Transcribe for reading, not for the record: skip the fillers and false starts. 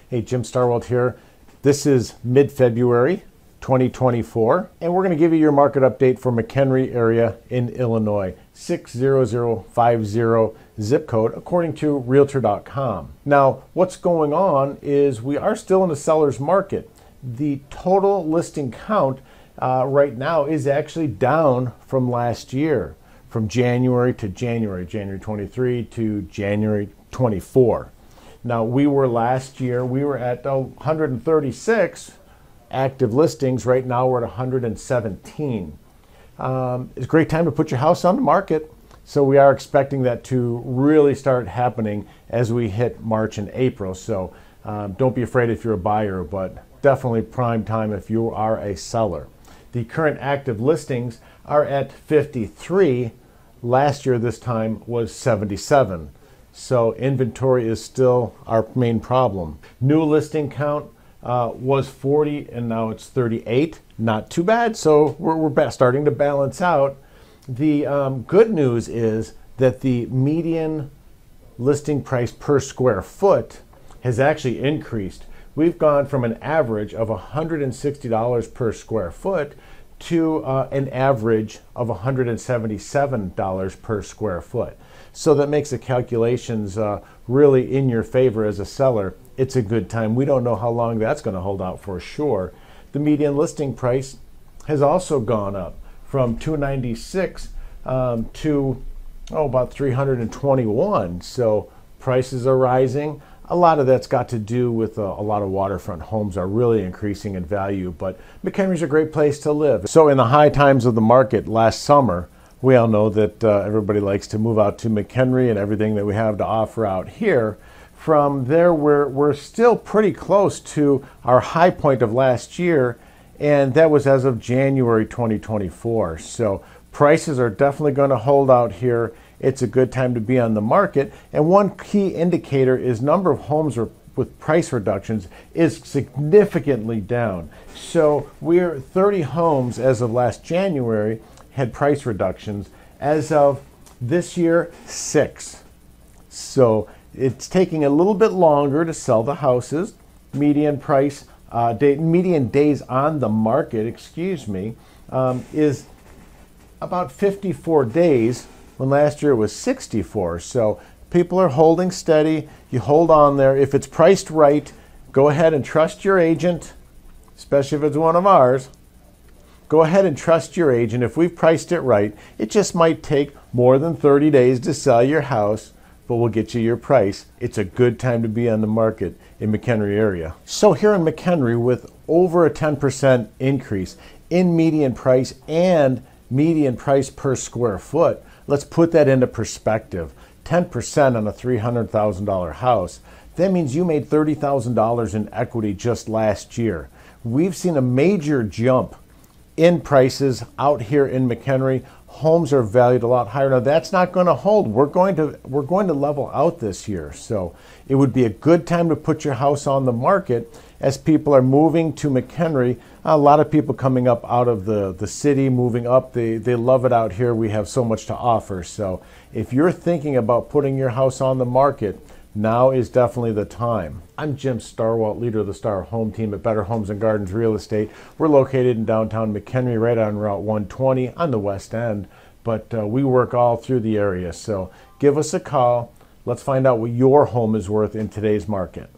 Hey, Jim Starwelt here. This is mid-February 2024, and we're going to give you your market update for McHenry area in Illinois, 60050 zip code, according to Realtor.com. Now, what's going on is we are still in a seller's market. The total listing count right now is actually down from last year, from January to January 23 to January 24. Now, we were at 136 active listings. Right now, we're at 117. It's a great time to put your house on the market. So we are expecting that to really start happening as we hit March and April. So don't be afraid if you're a buyer, but definitely prime time if you are a seller. The current active listings are at 53. Last year, this time was 77. So inventory is still our main problem. New listing count was 40 and now it's 38. Not too bad. So we're starting to balance out. The good news is that the median listing price per square foot has actually increased. We've gone from an average of $160 per square foot to an average of $177 per square foot. So that makes the calculations really in your favor as a seller. It's a good time. We don't know how long that's going to hold out for sure. The median listing price has also gone up from $296 to about $321. So prices are rising. A lot of that's got to do with a lot of waterfront homes are really increasing in value, but McHenry's a great place to live. So in the high times of the market last summer, we all know that everybody likes to move out to McHenry and everything that we have to offer out here. From there, we're still pretty close to our high point of last year, and that was as of January 2024. So prices are definitely going to hold out here. It's a good time to be on the market. And one key indicator is number of homes with price reductions is significantly down. So we're 30 homes as of last January had price reductions. As of this year, 6. So it's taking a little bit longer to sell the houses. Median days on the market, is about 54 days when last year it was 64. So people are holding steady. You hold on there. If it's priced right, go ahead and trust your agent, especially if it's one of ours. Go ahead and trust your agent. If we've priced it right, it just might take more than 30 days to sell your house, but we'll get you your price. It's a good time to be on the market in McHenry area. So here in McHenry, with over a 10% increase in median price and median price per square foot, let's put that into perspective. 10% on a $300,000 house. That means you made $30,000 in equity just last year. We've seen a major jump in prices out here in McHenry. Homes are valued a lot higher. Now that's not going to hold. We're going to level out this year. So it would be a good time to put your house on the market as people are moving to McHenry. A lot of people coming up out of the city, moving up. They love it out here. We have so much to offer. So if you're thinking about putting your house on the market, now is definitely the time. I'm Jim Starwelt, leader of the Star Home Team at Better Homes and Gardens Real Estate. We're located in downtown McHenry, right on Route 120 on the west end, but we work all through the area. So give us a call. Let's find out what your home is worth in today's market.